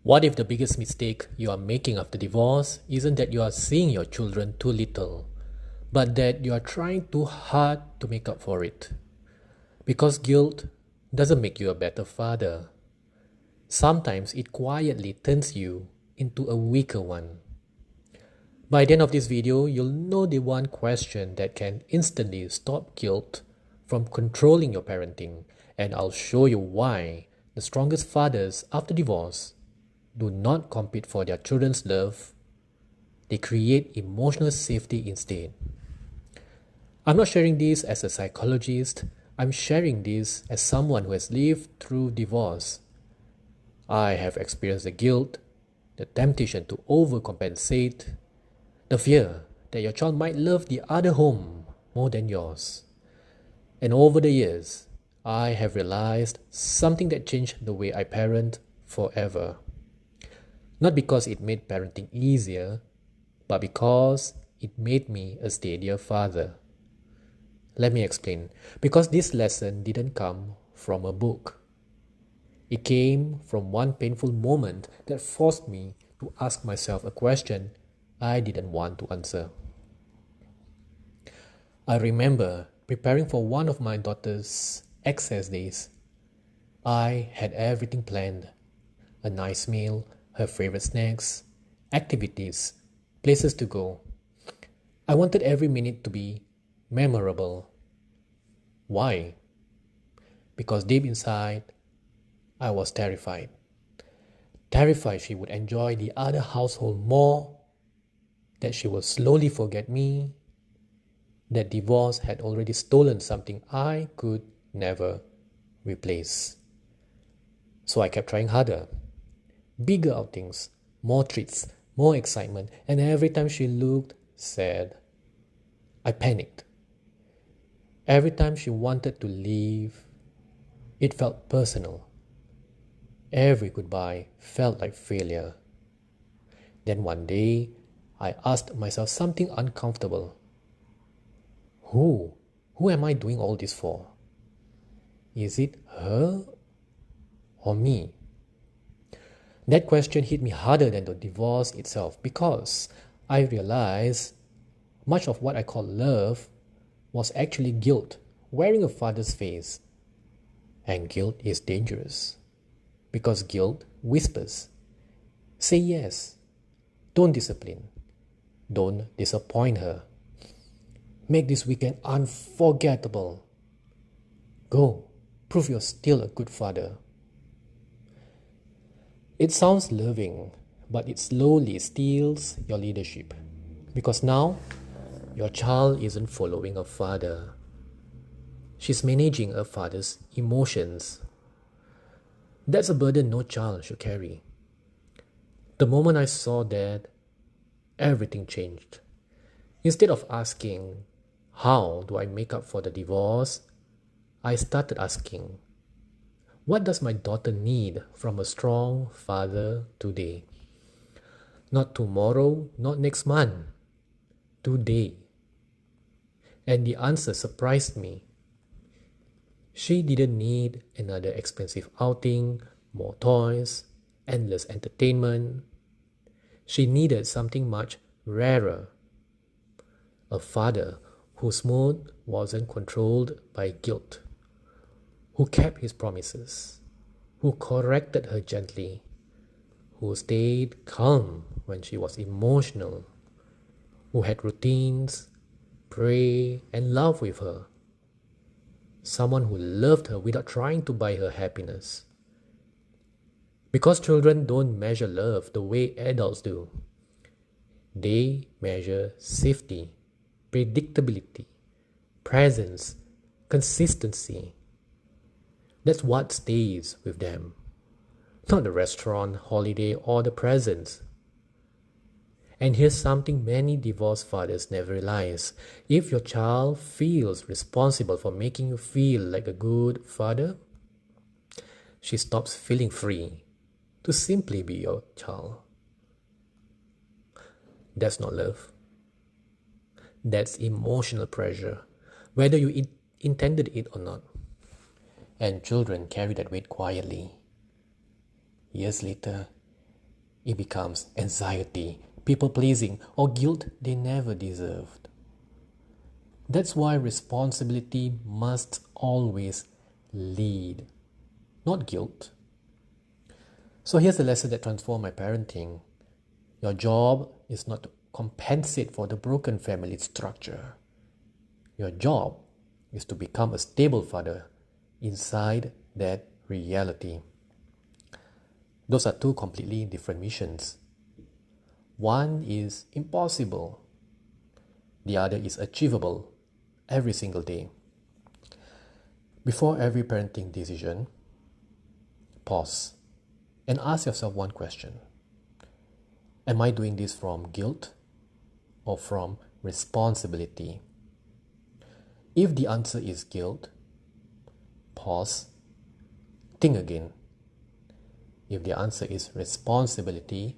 What if the biggest mistake you are making after divorce isn't that you are seeing your children too little, but that you are trying too hard to make up for it? Because guilt doesn't make you a better father. Sometimes it quietly turns you into a weaker one. By the end of this video, you'll know the one question that can instantly stop guilt from controlling your parenting, and I'll show you why the strongest fathers after divorce do not compete for their children's love. They create emotional safety instead. I'm not sharing this as a psychologist. I'm sharing this as someone who has lived through divorce. I have experienced the guilt, the temptation to overcompensate, the fear that your child might love the other home more than yours. And over the years, I have realized something that changed the way I parent forever. Not because it made parenting easier, but because it made me a steadier father. Let me explain. Because this lesson didn't come from a book. It came from one painful moment that forced me to ask myself a question I didn't want to answer. I remember preparing for one of my daughter's access days. I had everything planned. A nice meal, her favorite snacks, activities, places to go. I wanted every minute to be memorable. Why? Because deep inside, I was terrified. Terrified she would enjoy the other household more, that she would slowly forget me, that divorce had already stolen something I could never replace. So I kept trying harder. Bigger outings, more treats, more excitement, and every time she looked sad, I panicked. Every time she wanted to leave, it felt personal. Every goodbye felt like failure. Then one day, I asked myself something uncomfortable. Who am I doing all this for? Is it her or me? That question hit me harder than the divorce itself because I realized much of what I call love was actually guilt wearing a father's face. And guilt is dangerous because guilt whispers, say yes, don't discipline, don't disappoint her, make this weekend unforgettable, go, prove you're still a good father. It sounds loving, but it slowly steals your leadership. Because now, your child isn't following a father. She's managing a father's emotions. That's a burden no child should carry. The moment I saw that, everything changed. Instead of asking, how do I make up for the divorce? I started asking, what does my daughter need from a strong father today? Not tomorrow, not next month. Today. And the answer surprised me. She didn't need another expensive outing, more toys, endless entertainment. She needed something much rarer. A father whose mood wasn't controlled by guilt, who kept his promises, who corrected her gently, who stayed calm when she was emotional, who had routines, pray, and love with her. Someone who loved her without trying to buy her happiness. Because children don't measure love the way adults do. They measure safety, predictability, presence, consistency. That's what stays with them. Not the restaurant, holiday, or the presents. And here's something many divorced fathers never realize. If your child feels responsible for making you feel like a good father, she stops feeling free to simply be your child. That's not love. That's emotional pressure, whether you intended it or not. And children carry that weight quietly. Years later, it becomes anxiety, people-pleasing, or guilt they never deserved. That's why responsibility must always lead, not guilt. So here's the lesson that transformed my parenting. Your job is not to compensate for the broken family structure. Your job is to become a stable father inside that reality. Those are two completely different missions. One is impossible. The other is achievable every single day. Before every parenting decision, pause and ask yourself one question. Am I doing this from guilt or from responsibility? If the answer is guilt, pause, think again. If the answer is responsibility,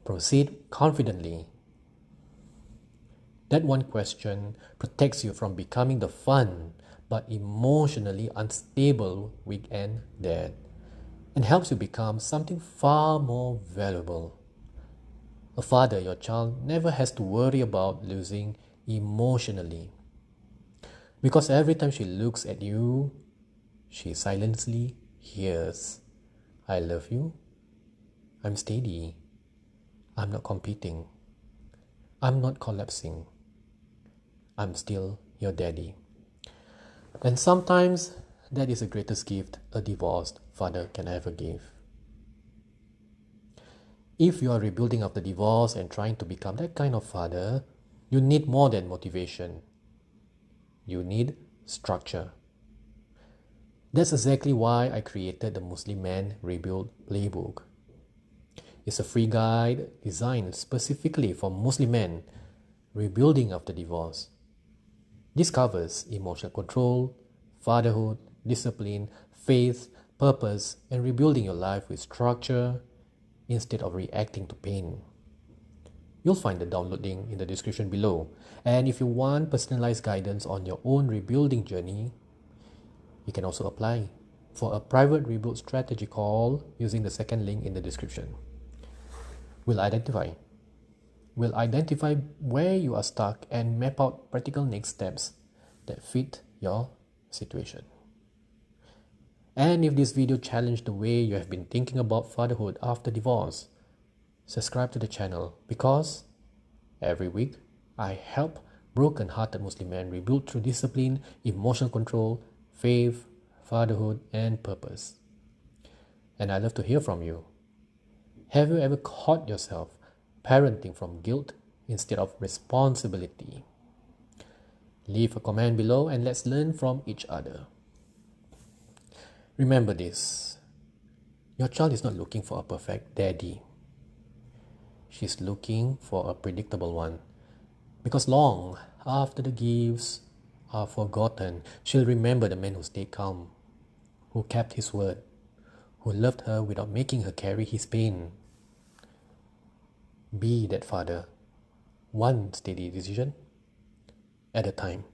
proceed confidently. That one question protects you from becoming the fun but emotionally unstable weekend dad and helps you become something far more valuable. A father your child never has to worry about losing emotionally. Because every time she looks at you, she silently hears, I love you, I'm steady, I'm not competing, I'm not collapsing, I'm still your daddy. And sometimes that is the greatest gift a divorced father can ever give. If you are rebuilding after divorce and trying to become that kind of father, you need more than motivation. You need structure. That's exactly why I created the Muslim Man Rebuild Playbook. It's a free guide designed specifically for Muslim men rebuilding after divorce. This covers emotional control, fatherhood, discipline, faith, purpose, and rebuilding your life with structure instead of reacting to pain. You'll find the download link in the description below. And if you want personalized guidance on your own rebuilding journey, you can also apply for a private rebuild strategy call using the second link in the description. We'll identify where you are stuck and map out practical next steps that fit your situation. And if this video challenged the way you have been thinking about fatherhood after divorce, subscribe to the channel because every week I help broken-hearted Muslim men rebuild through discipline, emotional control, faith, fatherhood, and purpose. And I love to hear from you. Have you ever caught yourself parenting from guilt instead of responsibility? Leave a comment below and let's learn from each other. Remember this, your child is not looking for a perfect daddy. She's looking for a predictable one. Because long after the gifts are forgotten, she'll remember the man who stayed calm, who kept his word, who loved her without making her carry his pain. Be that father, one steady decision at a time.